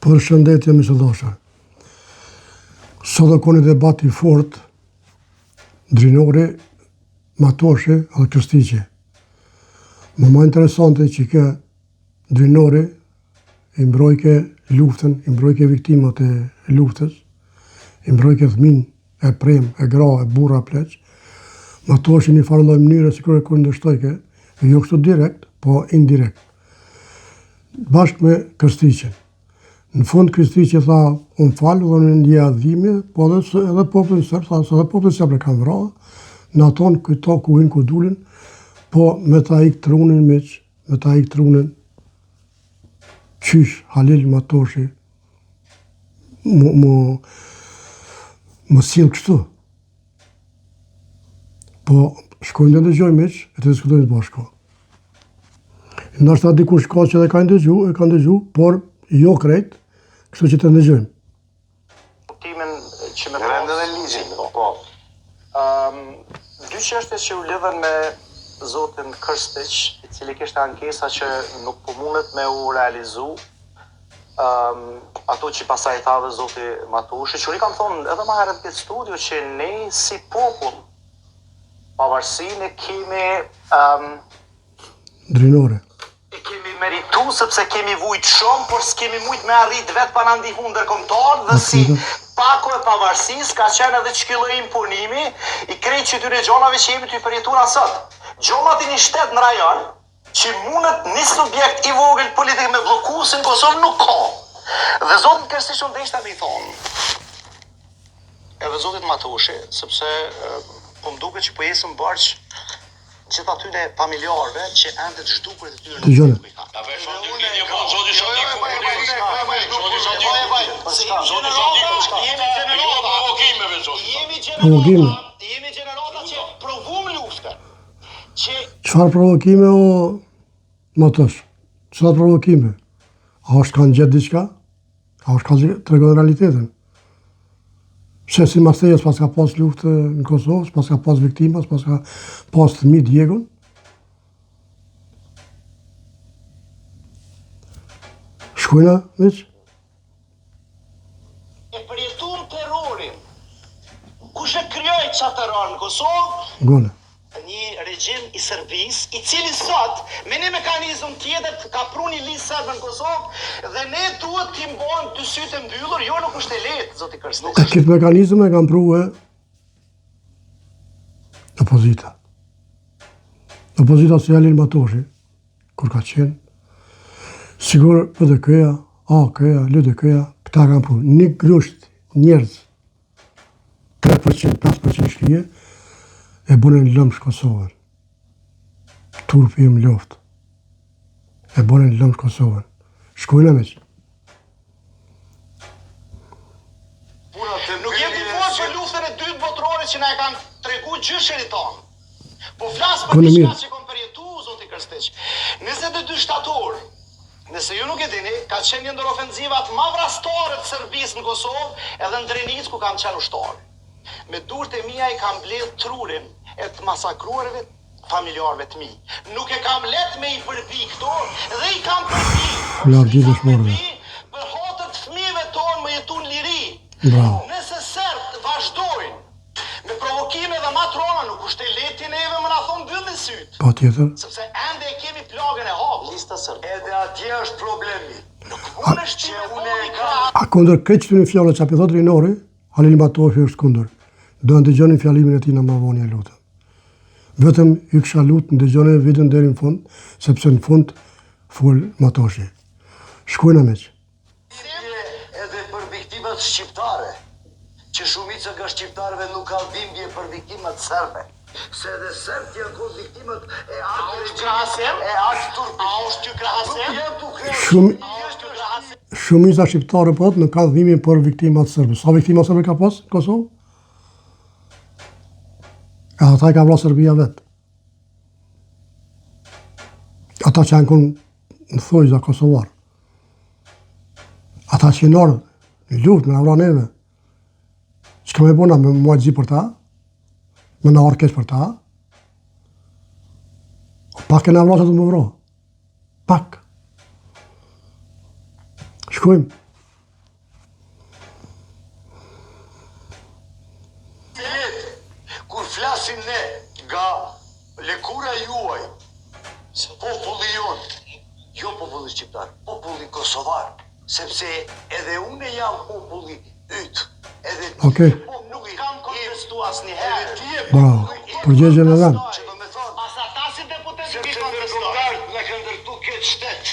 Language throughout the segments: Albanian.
Për shëndetje me sëllosha. Sot dhe koni debati fort, drinore, matoshe dhe këstiqe. Më interesante që ke drinore i mbrojke luftën, i mbrojke viktimat e luftës, i mbrojke thmin, e prem, e gra, e burra, pleq, matoshe një farëlloj mënyre si kërë ndështojke, jo kështu direkt, po indirekt. Bashkë me këstiqen. Në fund Kristiqi tha, unë falë dhe në ndjeja dhime, po edhe popullin sërbë, tha, se edhe popullin sërbë e kanë vrarë, në aton këto ku hinë ku dulin, po me ta ik trunin miq, me ta ik trunin qysh Halil Matoshi, më sjell kështu. Po shkojnë dhe ndëgjoj miq, e të diskutojnë të bashko. Ndoshta dikush ka që edhe kanë ndëgju, por jo krejt, kështu që të ndëgjojmë. Timen që me rende dhe ligjin, po. Dy çështje që u lidhen me zotin Krstiq, i cili kishte ankesa që nuk po mundet me u realizu, ato që pasaj tha dhe zoti Matoshi, që unë kam thonë edhe ma herët këtë studio që ne si popull, pavarësinë kemi drinore. E kemi meritu sepse kemi vujt shumë, por s'kemi mujt me arrit vetë pa na ndihmu ndërkombëtar dhe si pako e pavarësisë ka qenë edhe ç'ky lloj imponimi i krejt qytyre gjonave që jemi të përjetuar sot. Gjonat i një shtet në rajon që mundet një subjekt i vogël politik me bllokuesin Kosovë nuk ka. Dhe zotin Krstiq unë deshta me i thonë. Edhe zotit Matoshi, sepse po m'duket që po jesëm barq gjithë atyre familjarëve që ende të zhdukurit e tyre. Të gjone. Jemi gjenerata që provum luftën. Çfarë provokime o Matosh? Çfarë provokime? A është kanë gjetë diçka? A është kanë të regon realitetin? Se si Masteja s'pas ka pas luftë në Kosovë, s'pas ka pas viktima, s'pas ka pas fëmijë djegun. Shkojna, miq? E përjetuam terrorin. Kush e krijoi çfarë terror në Kosovë? Gone. Një regjim i Serbisë, i cili sot me një mekanizëm tjetër ka pru një listë serbe në Kosovë dhe ne duhet t'i mbojmë dy sytë mbyllur, jo nuk është e lehtë, zoti Krstiq. Këtë mekanizëm e kanë pru opozita. Opozita si Halil Matoshi, kur ka qenë, sigur PDK-ja, AK-ja, LDK-ja, këta kanë pru. Një grusht njerëz, 3%, 5% shkije, e bënë në lëmsh Kosovën. Turpi e më loftë. E bënë në lëmsh Kosovën. Shkojnë me që. Nuk jem të folë për luftën e dytë botërore që na e kanë tregu gjysherit tonë. Po flasë për diçka që kom përjetu, zoti Krstiq. 22 shtator, nëse ju nuk e dini, ka qenë një ndër ofenzivat ma vrastore të Serbisë në Kosovë edhe në Drenicë ku kam qenë ushtarë. Me durët e mia i kam bledh trurin e të masakruarve familjarëve të mi. Nuk e kam let me i përbi këto dhe i kam përbi për hotët fëmijëve tonë më jetu në liri. Nëse Serbët vazhdojnë me provokime dhe matrona nuk është e leti neve më na thonë bëllë sytë. Pa tjetër. Sepse ende e kemi plagën e hapë. Lista Serbë. Edhe atje është problemi. Nuk mund është që unë e ka... A kundër këtë që të një fjallë që api thot rinori, Halil Matoshi është kundër. Do në dëgjoni fjalimin e ti në mavonja lutën. Vetëm i kësha lutë në dëgjoni vidën deri në fund, sepse në fund full Matoshi. Shkojnë me që. Edhe për viktimat shqiptare, që shumica nga shqiptarëve nuk ka dhimbje për viktimat serbe. Se edhe serbt janë kohë viktimat e aqë turpi. A është ty krahasem? Shumica shqiptare po nuk ka dhimbje për viktimat serbe. Sa viktimat serbe ka pas në Kosovë? E ata i ka vra Serbia vetë. Ata që janë kënë në thojza Kosovar. Ata që jenë në luft me në vra neve. Që ka me bona me muajtëzi për ta, me në orkesh për ta, pak e në vra që të më vra. Pak. Shkojmë. populli jonë, jo populli shqiptar, populli kosovar, sepse edhe unë jam populli ytë, edhe Okej. Nuk kam kontestu asnjëherë. Bravo. Përgjigjen e dhënë. që do me thonë, As ata si deputet se që të kontestuar. ndërkombëtarët në kanë ndërtu këtë shtet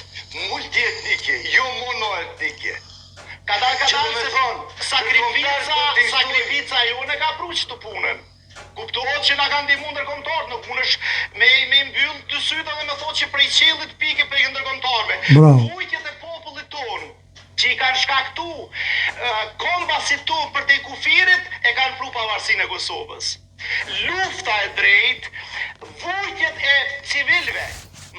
multietnike, jo monoetnike. Kadal Që do me se thonë, sakrifica jone ka pru që të punën. Kuptohet që na kanë ndihmuar ndërkombëtarët, nuk punësh me mbyll dy sytë dhe me thotë që prej qiellit pike prej ndërkombëtarëve. Bravo. Vujtjet e popullit tonë që i kanë shkaktu kombasit tu për te kufirit e kanë pru pavarësinë e Kosovës. Lufta e drejtë, vujtjet e civilëve,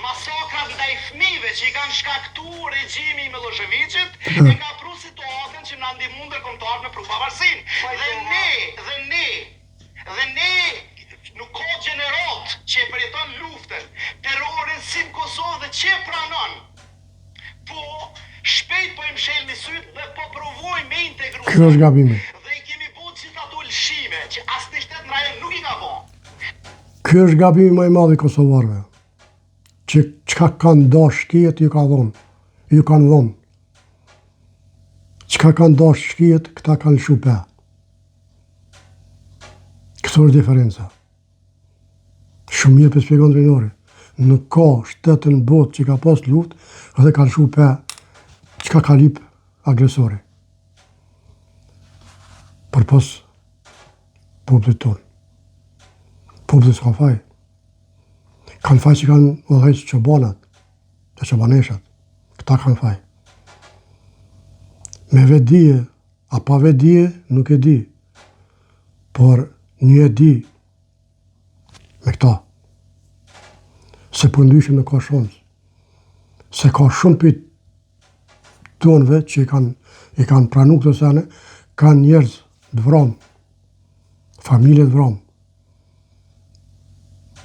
masakrat ndaj fëmijëve që i kanë shkaktu regjimi i Miloševićit e ka pru situatën që na ndihmuan ndërkombëtarët me pru pavarësinë. Dhe ne nuk ka gjeneralt që e përjeton luftën, terrorin si në Kosovë dhe që pranon. Po shpejt po i mshelni sytë dhe po provojmë me integru. Kjo është gabimi. Dhe i kemi bu gjithë ato lëshime që asnjë shtet në rajon nuk i ka bo. Ky është gabimi më i madh i kosovarëve. Që çka kanë dash shkijet ju ka dhonë. Ju kanë dhonë. Çka kanë dash shkijet, këta kanë shupe. Këto është diferenca. Shumë mirë për shpjegon trajnori. Nuk ka shtetën në botë që ka pas luftë dhe kanë shupe çka ka lip agresori. Për pas popullit tonë. Popullit s'ka faj. Kanë faj që kanë vëllhejtë çobanat, të çobaneshat. Këta kanë faj. Me vedije, a pa vedije, nuk e di. Por një e di me këta. Se për ndryshim në ka shumë. Se ka shumë për tonëve që i kanë pranu këtë sene, kanë njerëz të vramë, familje të vramë.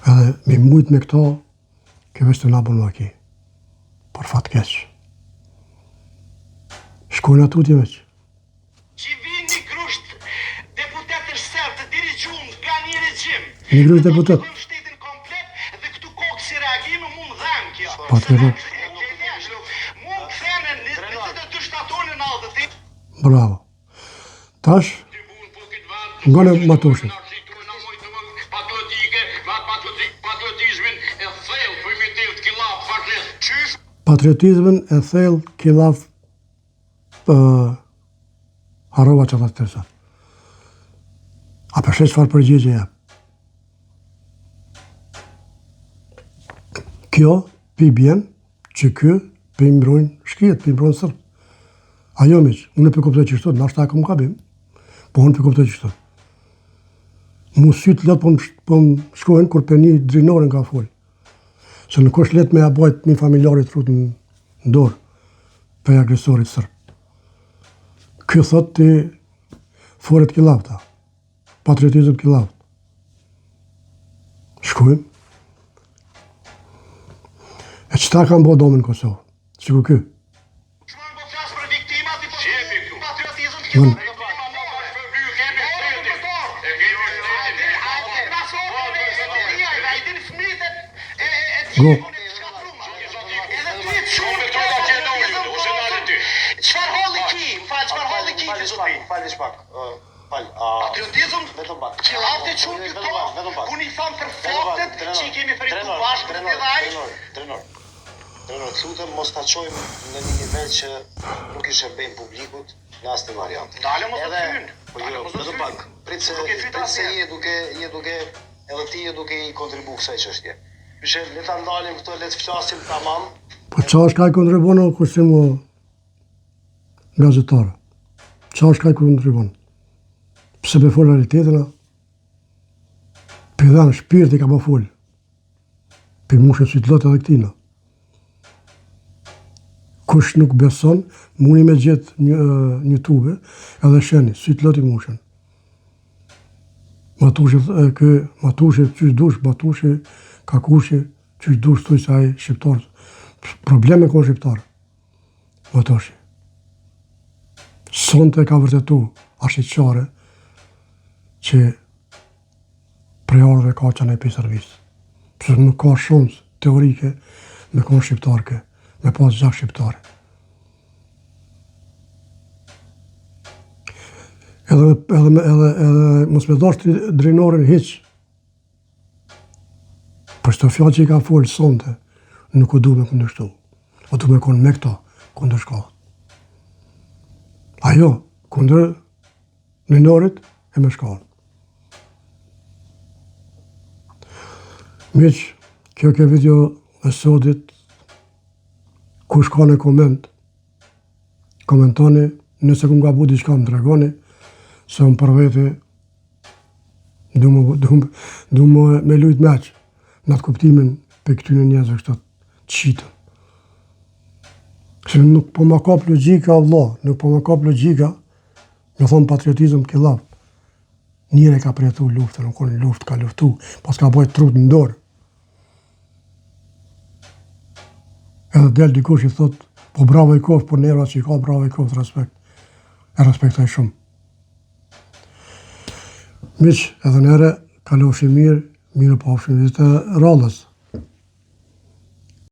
Edhe me mujtë me këta, ke veç të nabën më ki. Por fatë keqë. Shkojnë atuti veç. Që vinë një grusht deputetësh serb të dirigjuar nga një regjim. Një grusht deputet. Në shtetin komplet dhe këtu kokë si reagim mund dhem kjo. Patjetër. Mund kthene 22 shtatorin në aldët. Bravo. Tash, ngone Matoshi. Patriotizmin e thellë, primitiv të killaf, fascist. Qysh? Patriotizmin e thellë, killaf, harova që të tërsa. A përshet çfarë përgjigje jep? Kjo pi bjen që kjo pi mbrojnë shkijet, pi mbrojnë sërbë. Ajo miq, unë për kuptoj qështu, nashta e kom kabim, po unë për kuptoj qështu. Mu sytë letë po më shkojnë kur për një drinorin ka full. Se nuk është letë me abajt një familjarit rrutën në dorë për agresorit sërbë. Kjo thot të foret kilafta, patriotizm kilaft. Shkojnë. E qëta kanë bo domin në Kosovë? Sikur kjo. Shmon po flas për viktimat i patriotizëm të Unë. Go. Çfarë halli ki? Çfarë halli ki ti zoti? Falë pak. Patriotizëm Vetëm pak. që lavte çun këto. Unë i tham për faktet që i kemi feritu bashkë me ai. Trenor, lutem mos ta çojmë në një nivel që nuk i shërbejmë publikut në asnjë variant. Dale mos të fyn. Po jo, vetëm pak. Prit se je duke edhe ti je duke i kontribuar kësaj çështje. Kështu le ta ndalim këto, le të flasim tamam. Po qa është ka i kontribuonë kushtim o gazetare? Qa është ka i kontribuonë? Pse me folë realitetin, për dhanë shpirti ka po folë. Për mushe si të lotë edhe këtina. Kush nuk beson, muni me gjithë një tube edhe sheni, si të lotë i mushen. Matushe, qysh dush, matushe, kakushe, qysh dush, thuj se aj shqiptarës. Probleme ka shqiptarë. Matoshi. Sonte ka vërtetu ashtë që prejarëve ka që në i për servisë. Pëse nuk ka shumë teorike me konë shqiptarke, me pas gjak shqiptare. Edhe mos me dash të drejnorin hiq, për shto fjallë që i ka folë sonte, nuk u du me kundërshtu. O du me konë me këta kundërshkallat. Ajo, kundër drejnorit e me shkallë. Miq, kjo ke video e sodit, kush ka në komentoni, nëse ku nga bu diçka më tregoni, se unë për vete du me lujt meq në atë kuptimin për këtyne njerëzve kështë të qitën. Se nuk po ma kap logjika Allah, nuk po ma kap logjika, me thonë patriotizm këllap. Njëre ka përjetu luftën, nuk konë luft, ka luftu, pas ka bajt trut në dorë. Edhe del dikush i thot, po bravo i koft, por nera që i ka bravo i koft, respekt. E respektaj shumë. Miq, edhe nere, kalofshi mirë, mirë pafshim vizitë rallës.